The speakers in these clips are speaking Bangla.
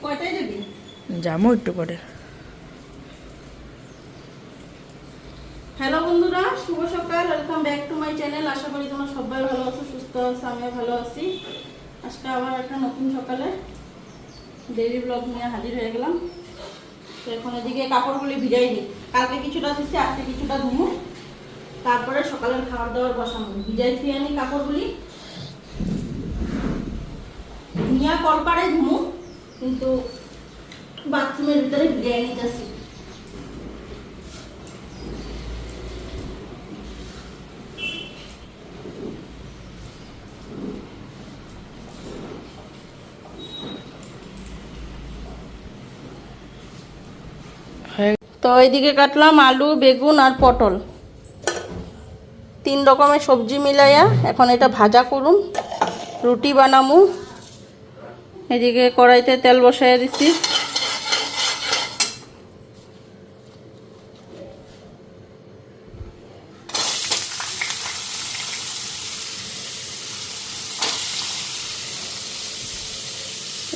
কয়টায় যাবি? যাবো একটু পরে। হ্যালো বন্ধুরা, শুভ সকাল। Welcome back to my channel. আশা করি তোমরা সবাই ভালো আছো, সুস্থ আছো, আমিও ভালো আছি। আজকে আবার একটা নতুন সকালে ডেইলি ব্লগ নিয়ে হাজির হয়ে গেলাম। তো এখন এদিকে কাপড়গুলি ভিজাই দিই। কালকে কিছুটা দিচ্ছি, আজকে কিছুটা ধুমু, তারপরে সকালের খাবার দাবার বসাবো। ভিজাই ধুয়ে আনি কাপড়গুলি, নিয়ে কলপাড়ে ধুমু, কিন্তু বাথরুমের ভিতরে ভিজাই নিতেছি। তো এইদিকে কাটলাম আলু, বেগুন আর পটল, 3 রকমের সবজি মিলাইয়া এখন এটা ভাজা করুন, রুটি বানামু। এদিকে কড়াইতে তেল বসাইয়া দিছি।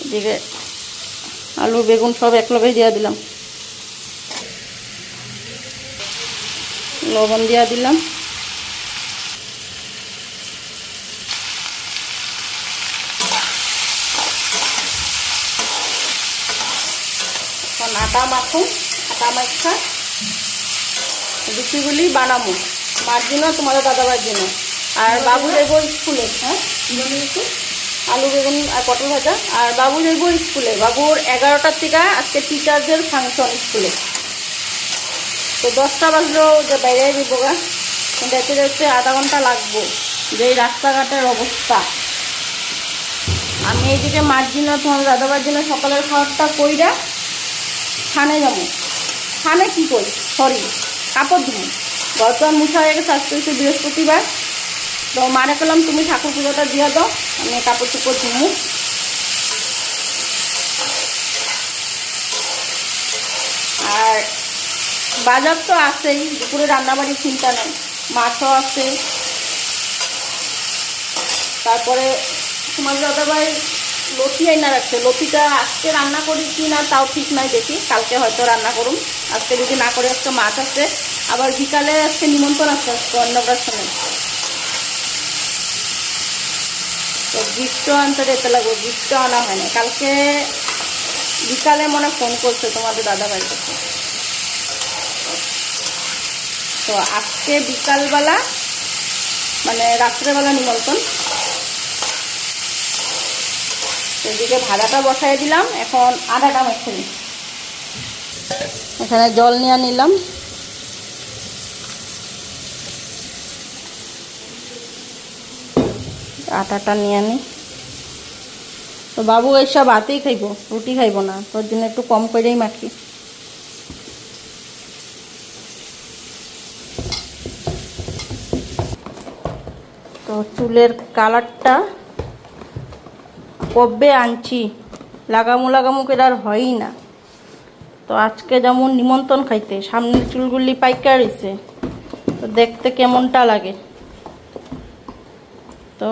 এদিকে আলু বেগুন সব একলগে দিয়া দিলাম, লবণ দিয়া দিলাম। এখন আটা মাখুন, আটা মাখা রুটিগুলি বানাবো মার জন্য, তোমাদের দাদাবার জন্য। আর বাবু যাইব স্কুলে। হ্যাঁ, আলু বেগুন আর পটল ভাজা। আর বাবু যাইব স্কুলে। বাবুর 11টার থেকে আজকে টিচারদের ফাংশন স্কুলে। তো 10টা বাজলো যে বাইরে দিব গা, দেখতে দেখতে আধা ঘন্টা লাগবো। যে রাস্তাঘাটের অবস্থা। আমি এইদিকে মার জন্য, তোমার দাদাবার জন্য সকালের খাবারটা কইরা ছানে যাবো। ছানে কি করি, সরি, কাপড় ধুবো। গতবার মুছা হয়ে গেছে, আজকে হচ্ছে বৃহস্পতিবার। তো মারে পেলাম তুমি ঠাকুর পুজোটা দিয়ে দাও, আমি কাপড় চোপড় ধুবো। আর বাজার তো আছেই, দুপুরে রান্নাবাড়ির চিন্তা নেই, মাছও আছে। তারপরে তোমার দাদাভাই লতি আইনা রাখছে, লতিটা আজকে রান্না করি কি না তাও ঠিক নাই, দেখি কালকে হয়তো রান্না করুন। আজকে যদি না করে, আজকে মাছ আছে। আবার বিকালে আজকে নিমন্ত্রণ আছে, আজকে অন্নপ্রাশনে। তো গিফটও আনতে যেতে লাগবে, গিফটও আনা হয় না। কালকে বিকালে মনে ফোন করছে তোমাদের দাদাভাইয়ের কাছে। তো আজকে বিকালবেলা মানে রাত্রেবেলা নিমন্ত্রণ। এদিকে ভাজাটা বসাই দিলাম, এখন আটাটা মেখে নিই। এখানে জল নিয়ে নিলাম। আটাটা নিয়ে নিই। তো বাবু এইসব ভাতেই খাইব, রুটি খাইব না, তোর জন্য একটু কম করেই মাখি। তো চুলের কালারটা কবে আনছি, লাগামু লাগামু করে আর হয়ই না। তো আজকে যেমন নিমন্ত্রণ খাইতে, সামনের চুলগুলি পাইকা রয়েছে, তো দেখতে কেমনটা লাগে। তো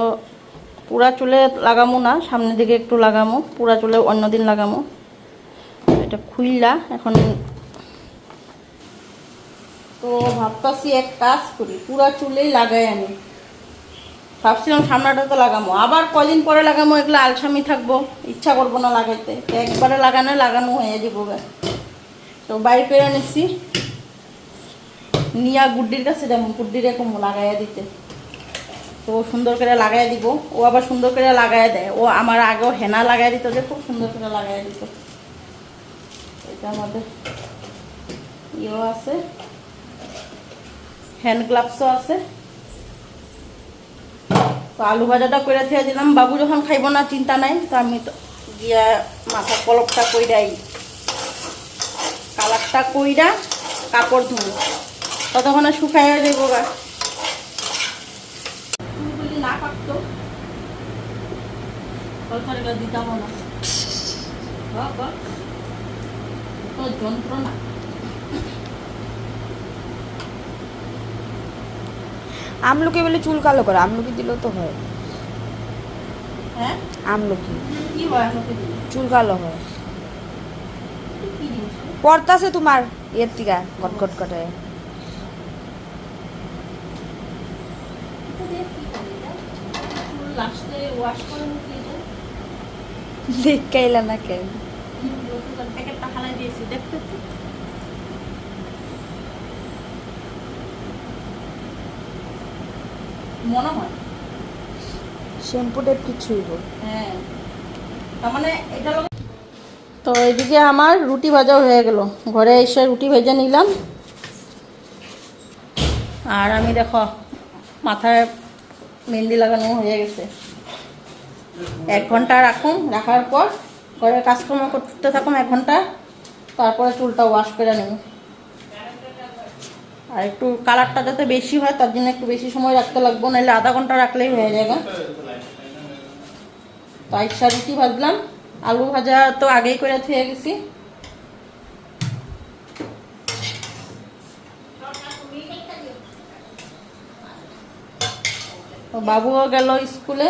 পুরা চুলে লাগামু না, সামনের দিকে একটু লাগামু, পুরা চুলে অন্যদিন লাগামু। এটা খুইলা এখন। তো ভাবতাছি এক কাজ করি, পুরা চুলেই লাগাই আমি। ভাবছিলাম সামনাটাতে লাগামো, আবার কদিন পরে লাগামো, এগুলো আলসামি থাকবো, ইচ্ছা করবো না লাগাইতে। একবারে লাগানো হয়ে যাবো। তো বাইর করে নিচ্ছি, নিয়া গুড্ডির কাছে যেমন, গুড্ডির এরকম লাগাইয়া দিতে। তো সুন্দর করে লাগাইয়া দিব, ও আবার সুন্দর করে লাগাইয়া দেয়। ও আমার আগেও হেনা লাগাই দিত, যে খুব সুন্দর করে লাগাইয়া দিত। এটা আমাদের ইয়েও আছে, হ্যান্ড গ্লাভসও আছে। তো আলু ভাজাটা করে দিয়ে দিলাম, বাবু যখন খাইব না চিন্তা নাই। তো আমি তো গিয়া মাথা কলপটা কইরাই, কালারটা কইরা কাপড় ধুবো, ততক্ষণে শুকাইয়া যাইব গা। চুলগুলি না পাকতো দিতাম না, যন্ত্রণা। আমলকি বলে চুল কালো করে, আমলকি দিলেও তো হয়। হ্যাঁ, আমলকি কি হয় আমলকি দিলে? চুল কালো হয়। পড়তাছে তোমার এর টিকা গটগট করে লাস্টে ওয়াশ করে মুখে দেখাইলা না কেন প্যাকেটটা হালাই দিয়েছি দেখতে তো। মনে হয় শ্যাম্পু টাইপ কিছু হইব হ্যাঁ তার মানে এটা তো এদিকে আমার রুটি ভাজাও হয়ে গেল, ঘরে এসে রুটি ভেজে নিলাম। আর আমি দেখো মাথায় মেহেন্দি লাগানো হয়ে গেছে। 1 ঘন্টা রাখার পর ঘরে কাজকর্ম করতে থাকুন 1 ঘন্টা, তারপরে চুলটা ওয়াশ করে নেব। আর একটু কালারটা যাতে বেশি হয় তার জন্য একটু বেশি সময় রাখতে লাগবো, নাহলে আধা ঘন্টা রাখলেই হয়ে যাবে। তো আইসা রুটি ভাজলাম, আলু ভাজা তো আগেই করে থুয়ে গেছি। তো বাবুও গেল স্কুলে।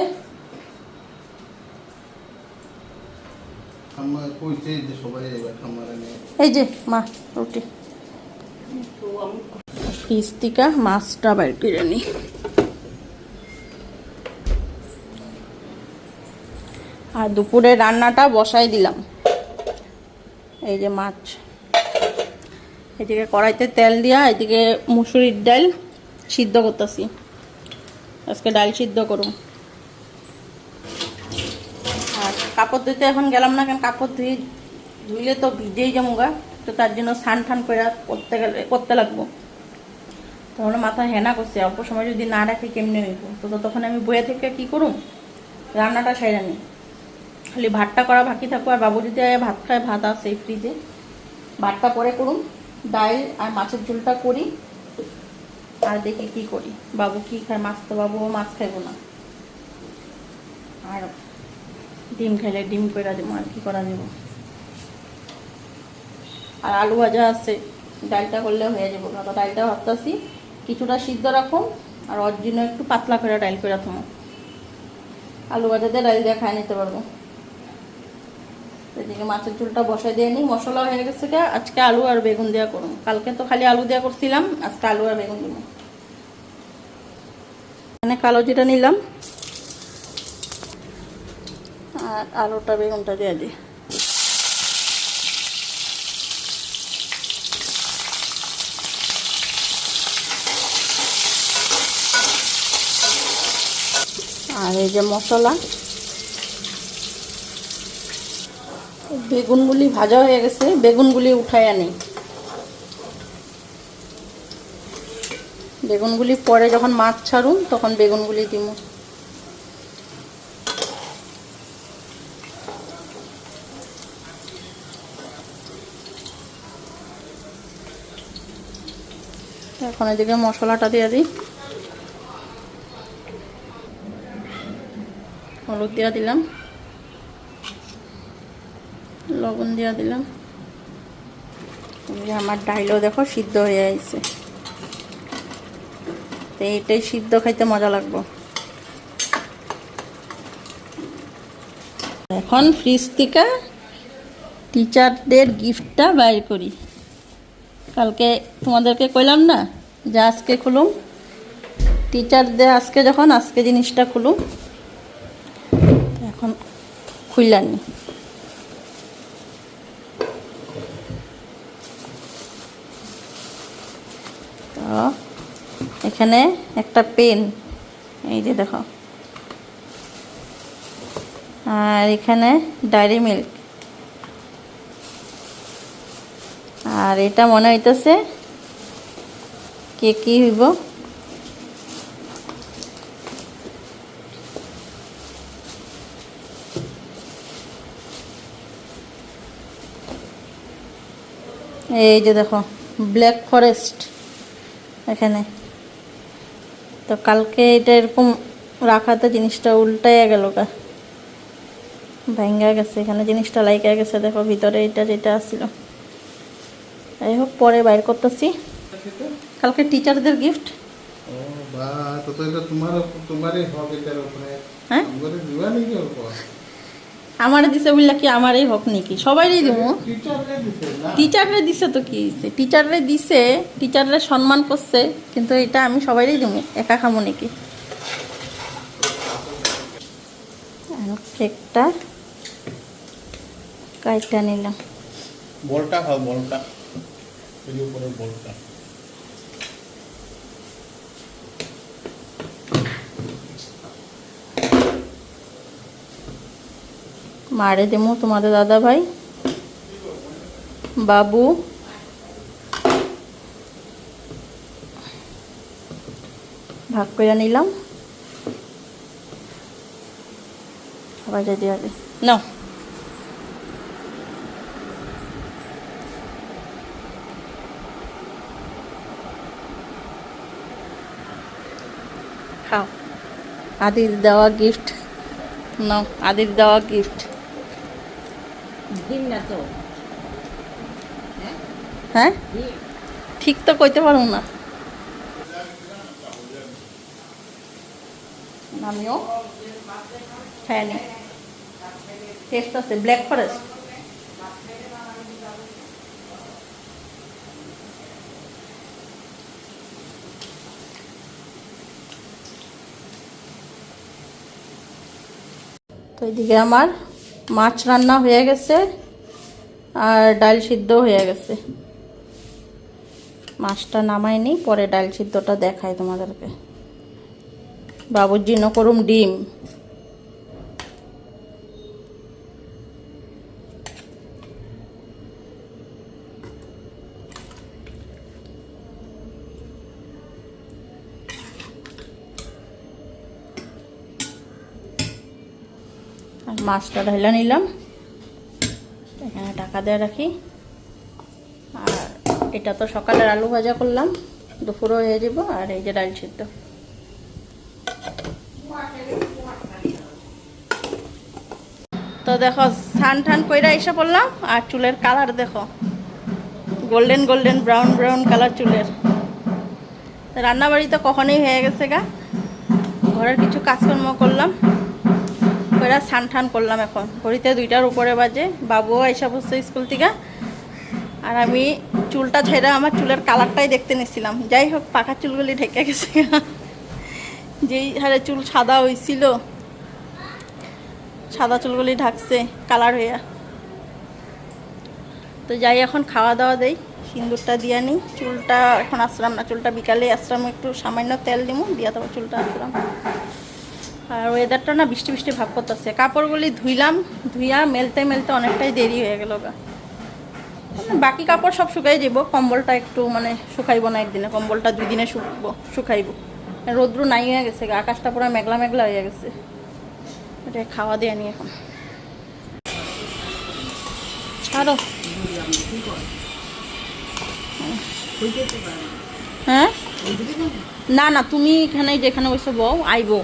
এই যে মা রুটি, ফ্রিজ থেকে মাছটা বের করে নি। আর দুপুরে রান্নাটা বসাই দিলাম। এই যে মাছ, এদিকে কড়াইতে তেল দিয়া এদিকে মুসুরির ডাল সিদ্ধ করতেছি। আজকে ডাল সিদ্ধ করুম। আর কাপড় ধুইতে এখন গেলাম না, কেন কাপড় ধুইলে তো ভিজেই যামুগা, তো তার জন্য স্নান টান করে করতে লাগবো। তখন মাথায় হেনা করছে, অল্প সময় যদি না রাখি কেমনে হইব। তো তখন আমি বইয়ে থেকে কি করুম, রান্নাটা সেরে নিই, খালি ভাতটা করা বাকি থাকবো। আর বাবু যদি ভাত খায়, ভাত আছে ফ্রিজে, ভাতটা পরে করুম। ডাল আর মাছের ঝোলটা করি, আর দেখি কি করি। বাবু কি খায়, মাছ তো বাবুও মাছ খাইব না। আর ডিম খাইলে ডিম করে দেবো, আর কি করা দেবো। আর আলু ভাজা আছে, ডালটা করলে হয়ে যাবো। তো ডালটা ভাবতেছি কিছুটা সিদ্ধ রাখুন, আর ওর জন্য একটু পাতলা করে ডাল করে রাখুন। আলু ভাজাতে ডাল দিয়ে খাই নিতে পারবো। এদিকে মাছের ঝোলটা বসাই দিয়ে নিই, মশলা হয়ে গেছে। আজকে আলু আর বেগুন দেওয়া করুন, কালকে তো খালি আলু দেওয়া করছিলাম, আজকে আলু আর বেগুন দিব। এখানে কালো জিরা নিলাম, আর আলুটা বেগুনটা দিয়ে দিই। আর এই যে মশলা, বেগুনগুলি ভাজা হয়ে গেছে, বেগুনগুলি উঠায় আনি। বেগুনগুলি পরে যখন মাছ ছাড়ুন তখন বেগুনগুলি দিব। এখন এদিকে মশলাটা দিয়ে দিই। হলুদ দিয়ে দিলাম, লবণ দিয়ে দিলাম। আমার ডাইলও দেখো সিদ্ধ হয়ে আসছে। তো এইটাই সিদ্ধ খাইতে মজা লাগবে। এখন ফ্রিজ থেকে টিচারদের গিফটটা বাইর করি। কালকে তোমাদেরকে কইলাম না যে আজকে খুলুম, টিচারদের আজকে যখন আজকে জিনিসটা খুলুম, এখন খুললানি। তো এখানে একটা পেন, এই যে দেখো, আর এখানে ডায়েরি মিল্ক, আর এটা মনে হইতেছে কি হইব। এই যে দেখো ব্ল্যাক ফরেস্ট এখানে। তো কালকে এটা এরকম রাখাতে জিনিসটা উল্টাইয়া গেল, ভাঙ্গা গেছে। এখানে জিনিসটা লাইকা গেছে, দেখো ভিতরে এটা যেটা আসছিল। যাই হোক পরে বাইর করতেছি। কালকে টিচারদের গিফট। আমারে দিছে বললা কি আমারই হোক নাকি সবাইরই দেবো টিচাররে দিছে তো কি হয়েছে টিচাররে দিছে টিচাররে সম্মান করছে কিন্তু এটা আমি সবাইরই দেবো একা খামো নাকি কেকটা কাইটা নিলাম বলটা খাও বলটা এই উপরে বলটা মারে দেবো তোমাদের দাদা ভাই বাবু ভাগ করে নিলাম আবার যদি হবে নাও খাও আদির দেওয়া গিফট নাও আদির দেওয়া গিফট হ্যাঁ ঠিক তো কইতে পারো না আমিও হ্যাঁ নি টেস্ট আছে ব্ল্যাক ফরেস্ট তো এদিকে আমার মাছ রান্না হয়ে গেছে আর ডাল সিদ্ধ হয়ে গেছে মাছটা নামাইনি পরে ডাল সিদ্ধটা দেখাই তোমাদেরকে বাবুর জন্য করুম ডিম আর মাছটা ঢাইলা নিলাম এখানে টাকা দিয়ে রাখি আর এটা তো সকালের আলু ভাজা করলাম দুপুরও হয়ে যাব আর এই যে ডাল সিদ্ধ তো দেখো স্নান টান কইরা এসে পড়লাম আর চুলের কালার দেখো golden golden brown brown colour চুলের রান্নাবাড়ি তো কখনোই হয়ে গেছে গা ঘরের কিছু কাজকর্ম করলাম কইরা স্নান টান করলাম এখন ঘড়িতে 2টার উপরে বাজে বাবুও এসে বসছে স্কুল থেকে আর আমি চুলটা ছেড়ে আমার চুলের কালারটাই দেখতে নিছিলাম যাই হোক পাকা চুলগুলি ঢেকে গেছে যেই হারে চুল সাদা হয়েছিল সাদা চুলগুলি ঢাকছে কালার হইয়া তো যাই এখন খাওয়া দাওয়া দেই সিঁদুরটা দিয়া নিই চুলটা এখন আসলাম না চুলটা বিকালে আসলাম একটু সামান্য তেল দিব দিয়া তারপর চুলটা আসলাম আর ওয়েদারটা না বৃষ্টি বৃষ্টি ভাব করতেছে কাপড়গুলি ধুইলাম ধুইয়া মেলতে মেলতে অনেকটাই দেরি হয়ে গেল গা বাকি কাপড় সব শুকাই যাব কম্বলটা একটু মানে শুকাইব না একদিনে কম্বলটা 2 দিনে শুকাইব রোদ্রু নাই হয়ে গেছে আকাশটা পুরো মেঘলা মেঘলা হয়ে গেছে এটা খাওয়া দিয়ে নি এখন ছাড়ো হ্যাঁ না না তুমি এখানে যেখানে বসে বউ আইবো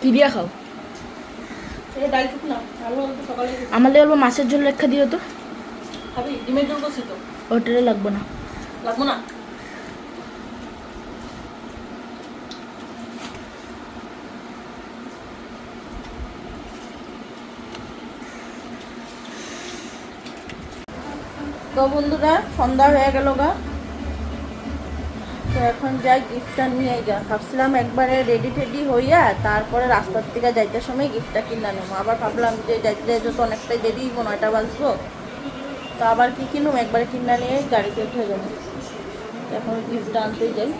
কি দিয়া খাও আমাদের অল্প মাছের ঝোল রেখা দিও তো ডিমের ঝোল করছি তো ওটারে লাগবো না লাগবো না তো বন্ধুরা সন্ধ্যা হয়ে গেল গা তো এখন যাই গিফটটা নিয়ে যা ভাবছিলাম একবারে রেডি টেডি হইয়া তারপরে রাস্তার থেকে যাইতে সময় গিফটটা কিনা নেবো আবার ভাবলাম যে যাইতে যাইতে তো অনেকটাই দেরি 9টা বাজবো তো আবার কি কিনুম একবারে কিনা নিয়ে গাড়িতে উঠে যাবো এখন গিফটটা আনতে যাই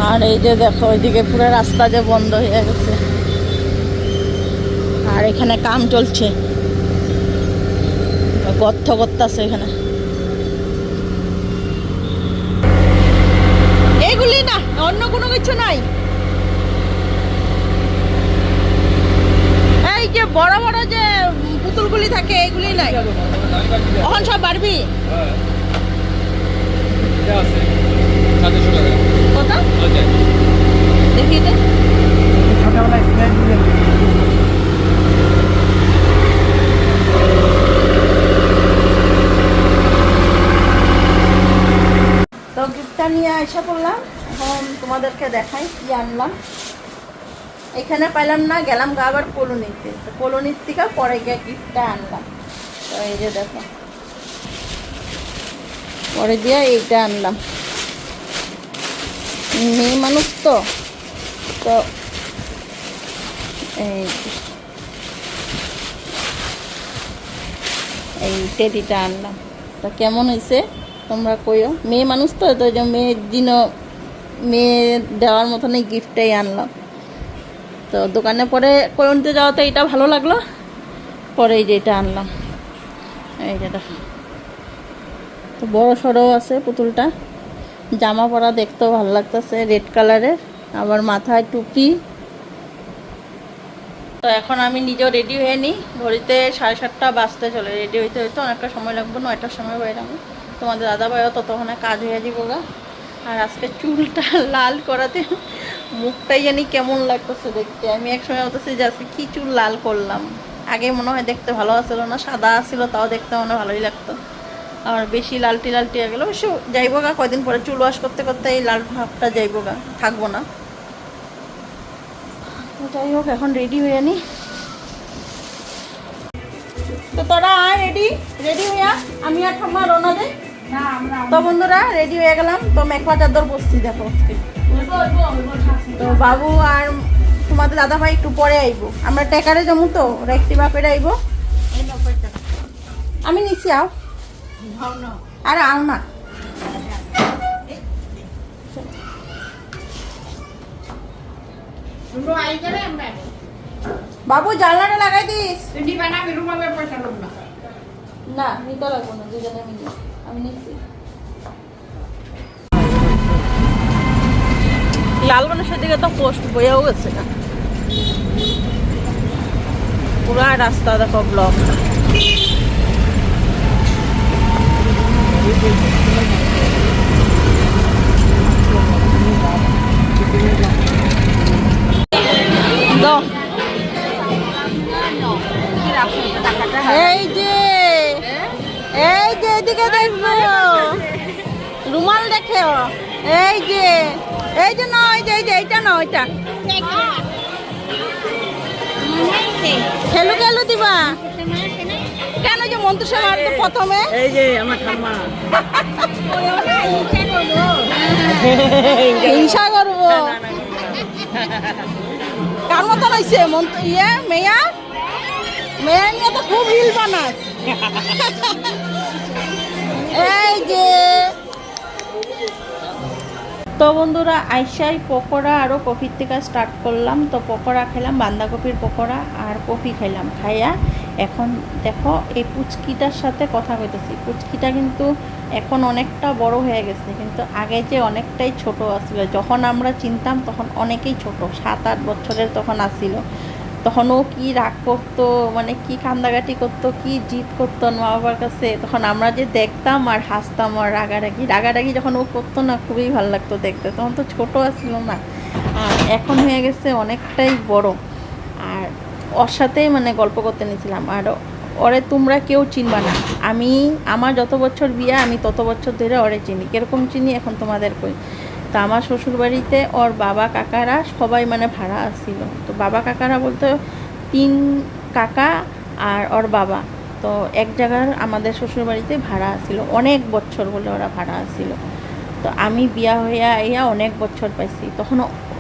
আর এই যে দেখো ওইদিকে পুরো রাস্তা যে বন্ধ হয়ে গেছে আর এখানে কাম চলছে গর্ত করতেছে এখানে কোনো কিছু নাই। এই যে বড় বড় যে পুতুলগুলি থাকে এইগুলি নাই, এখন সব বাড়বি। কত দেখি তো। তো গিফটটা নিয়ে আসা করলাম, এখন তোমাদেরকে দেখাই কি আনলাম। এখানে পাইলাম না, গেলাম গা আবার কলোনিতে, তো কলোনির থেকে পরে গিয়ে গিফটটা আনলাম। তো এই যে দেখো, পরে দিয়ে এইটা আনলাম। মেয়ে মানুষ তো তো এই টেডিটা আনলাম। তো কেমন হয়েছে তোমরা কইও, মেয়ে মানুষ তো, তো যে মেয়ের দিনও মেয়ে দেওয়ার মতন এই গিফটটাই আনলাম। তো দোকানে পরে কলোনিতে যাওয়াতে এটা ভালো লাগলো, পরে এই যে এটা আনলাম। এই যে দেখো, তো বড় সড়ো আছে পুতুলটা, জামা পরা দেখতেও ভালো লাগতেছে, রেড কালারের, আবার মাথায় টুপি। তো এখন আমি নিজেও রেডি হয়ে নিই, ঘড়িতে 7:30 বাজতে চলে, রেডি হইতে হইতে অনেকটা সময় লাগবে, 9টার সময় বেরাবো। তোমাদের দাদাভাইও ততক্ষণে কাজ হয়ে যাব গা। আর আজকে চুলটা লাল করাতে মুখটাই জানি কেমন লাগতেছে দেখতে। আমি এক সময় বলতেছি যে আজকে কী চুল লাল করলাম, আগে মনে হয় দেখতে ভালো আসছিল না, সাদা আসছিল, তাও দেখতে মনে ভালোই লাগতো। আর বেশি লালটি লালটি হয়ে গেলো, অবশ্য যাইব গা কয়দিন পরে, চুল ওয়াশ করতে করতে এই লাল ভাবটা যাইব গা, থাকবো না। যাই হোক, এখন রেডি হয়ে নি। তো তোরা আয়, রেডি রেডি হইয়া, আমি আর ঠাম্মা রওনা দেই। তো বন্ধুরা রেডি হয়ে গেলাম, তো মেখলা চাদর বসছি দেখো আজকে। তো বাবু আর তোমাদের দাদা ভাই একটু পরে আইবো, আমরা টেকারে যাবো, তো ওরা একটি বাপের আইবো। আমি নিচ্ছি, আও আরে আও না, বাবু জানলাটা লাগাই দিস। না নিতে লাগবো না, দুজনে মিলে আমি নিচ্ছি। লাল গণেশের দিকে তো পোস্ট বইয়াও গেছে না, পুরা রাস্তা দেখো ব্লক। এই যে এদিকে দেখবো, রুমাল দেখে, এই যে নয়, এইটা নয়, ওইটা খেলু খেলু দিবা কেন, যে মন্ত্রসা মারতো প্রথমে, এই যে আমার ঠাম্মা হিংসা করবো। কার মতন হয়েছে মেয়া নিয়ে তো খুব রিল বানাস। এই যে তো বন্ধুরা আইসাই পকোড়া আরও কফির থেকে স্টার্ট করলাম। তো পকোড়া খেলাম, বাঁধাকপির পকোড়া আর কফি খাইলাম। খাইয়া এখন দেখো এই পুচকিটার সাথে কথা কইতেছি। পুচকিটা কিন্তু এখন অনেকটা বড় হয়ে গেছে, কিন্তু আগে যে অনেকটাই ছোট আসছিল। যখন আমরা চিনতাম তখন অনেকেই ছোট, 7-8 বছরের তখন আসছিল। তখন ও কী রাগ করতো, মানে কি কান্দাকাটি করতো, কি জিদ করতো মা বাবার কাছে, তখন আমরা যে দেখতাম আর হাসতাম আর রাগারাগি যখন ও করতো না, খুবই ভালো লাগতো দেখতে। তখন তো ছোটো আসছিল না, আর এখন হয়ে গেছে অনেকটাই বড়। আর ওর সাথেই মানে গল্প করতে নিয়েছিলাম। আর ওরে তোমরা কেউ চিনবা না, আমার যত বছর বিয়ে আমি তত বছর ধরে ওরে চিনি। কীরকম চিনি এখন তোমাদের কই। তো আমার শ্বশুরবাড়িতে ওর বাবা কাকারা সবাই মানে ভাড়া আসছিল। তো বাবা কাকারা বলতে 3 কাকা আর ওর বাবা, তো এক জায়গার আমাদের শ্বশুরবাড়িতে ভাড়া আসছিল, অনেক বছর বলে ওরা ভাড়া আসছিল। তো আমি বিয়া হইয়া অনেক বছর পাইছি, তখন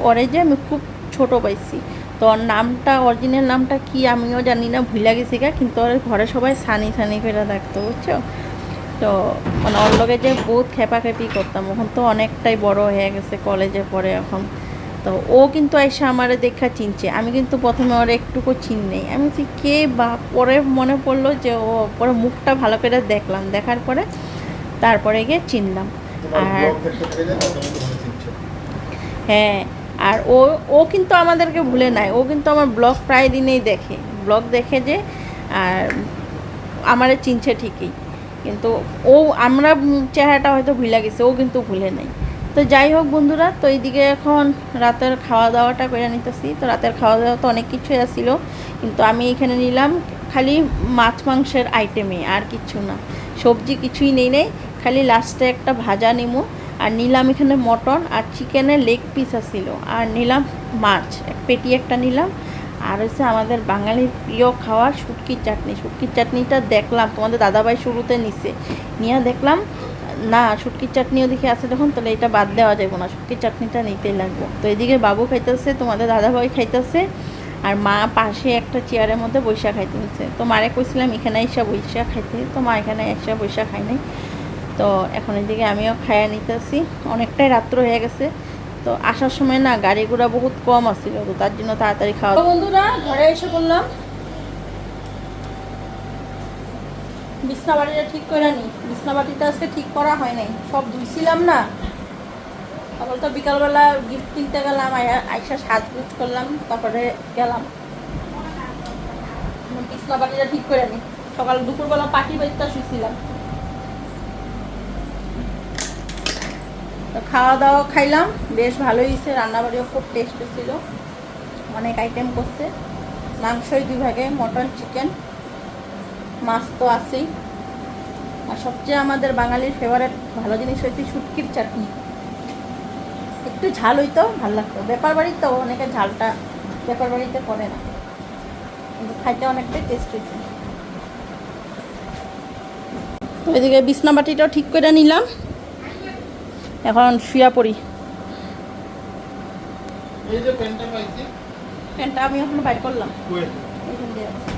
ওরে যে আমি খুব ছোট পাইছি। তো ওর নামটা, অরিজিনাল নামটা কি আমিও জানি না, ভুলে গেছি গা, কিন্তু ওর ঘরে সবাই সানি করে থাকতো, বুঝছো। তো মানে ওর লগে যে বহুত খেপাখেপি করতাম, এখন তো অনেকটাই বড় হয়ে গেছে, কলেজে পড়ে এখন। তো ও কিন্তু এসে আমারে দেখা চিনছে, আমি কিন্তু প্রথমে ওর একটুকু চিনি। আমি বলছি কে বা, পরে মনে পড়লো যে ও, পরে মুখটা ভালো করে দেখলাম, দেখার পরে তারপরে গিয়ে চিনলাম। আর হ্যাঁ, আর ও ও কিন্তু আমাদেরকে ভুলে নাই, ও কিন্তু আমার ব্লগ প্রায় দিনেই দেখে, ব্লগ দেখে যে, আর আমারে চিনছে ঠিকই, কিন্তু ও আমরা চেহারাটা হয়তো ভুলে গেছে, ও কিন্তু ভুলে নাই। তো যাই হোক বন্ধুরা, তো এইদিকে এখন রাতের খাওয়া দাওয়াটা করে নিতেছি। তো রাতের খাওয়া দাওয়া তো অনেক কিছুই আসছিল, কিন্তু আমি এখানে নিলাম খালি মাছ মাংসের আইটেমে, আর কিছু না, সবজি কিছুই নেই, খালি লাস্টে একটা ভাজা নিমু। আর নিলাম এখানে মটন আর চিকেনের লেগ পিস আসছিল, আর নিলাম মাছ এক পেটি একটা নিলাম। আর হচ্ছে আমাদের বাঙালির প্রিয় খাওয়ার শুটকির চাটনি। শুটকির চাটনিটা দেখলাম তোমাদের দাদাভাই শুরুতে নিছে, নিয়ে দেখলাম না শুটকির চাটনিও দেখে আছে যখন, তাহলে এটা বাদ দেওয়া যাবে না, শুটকির চাটনিটা নিতেই লাগবে। তো এদিকে বাবু খাইতেছে, তোমাদের দাদাভাই খাইতেছে, আর মা পাশে একটা চেয়ারের মধ্যে বৈশা খাইতে নিচ্ছে। তো মারে কইছিলাম এখানে এসে বৈশা খাইতে, তো মা এখানে এসে বৈশা খাই নাই। তো এখন এদিকে আমিও খাইয়া নিতেছি, অনেকটাই রাত্র হয়ে গেছে। তো আসার সময় না গাড়ি ঘোড়া বহুত কম আসছিল, তো তার জন্য তাড়াতাড়ি খাওয়া। বন্ধুরা ঘরে এসে বললাম বিছনা বাটিটা ঠিক করে নি, বিছনা বাটিটা আজকে ঠিক করা হয় নাই, সব ধুইছিলাম না। তারপর তো বিকালবেলা গিফট কিনতে গেলাম, আইসা সাজগুজ করলাম, তারপরে গেলাম বিছনা বাটিটা ঠিক করে নি। সকাল দুপুরবেলা পাটি বাড়িটা শুয়েছিলাম। তো খাওয়া দাওয়া খাইলাম, বেশ ভালোই হয়েছে, রান্নাবাড়িও খুব টেস্ট ছিল, অনেক আইটেম করছে, মাংসই 2 ভাগে, মটন চিকেন, মাছ তো আছেই, আর সবচেয়ে আমাদের বাঙালির ফেভারিট ভালো জিনিস হচ্ছে শুটকির চাটনি। একটু ঝাল হইতো ভালো লাগতো, ব্যাপার বাড়ির তো অনেকে ঝালটা ব্যাপার বাড়িতে করে না, কিন্তু খাইতে অনেকটাই টেস্ট হয়েছে। তো এদিকে বিছনা বাটিটাও ঠিক করে নিলাম, এখন শুয়া পড়ি। এই যে পেনটা পাইছি, পেনটা আমি এখন বাইর করলাম। কই? এখান দিয়ে আছে।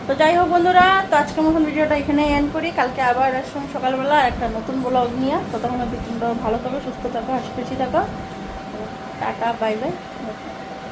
তো যাই হোক বন্ধুরা, তো আজকের মতন ভিডিওটা এখানে এন্ড করি, কালকে আবার আসুন সকালবেলা একটা নতুন ব্লগ নিয়ে। ততক্ষণ তোমরা ভালো থাকো, সুস্থ থাকো, হাসি খুশি থাকো। Tata, bye bye.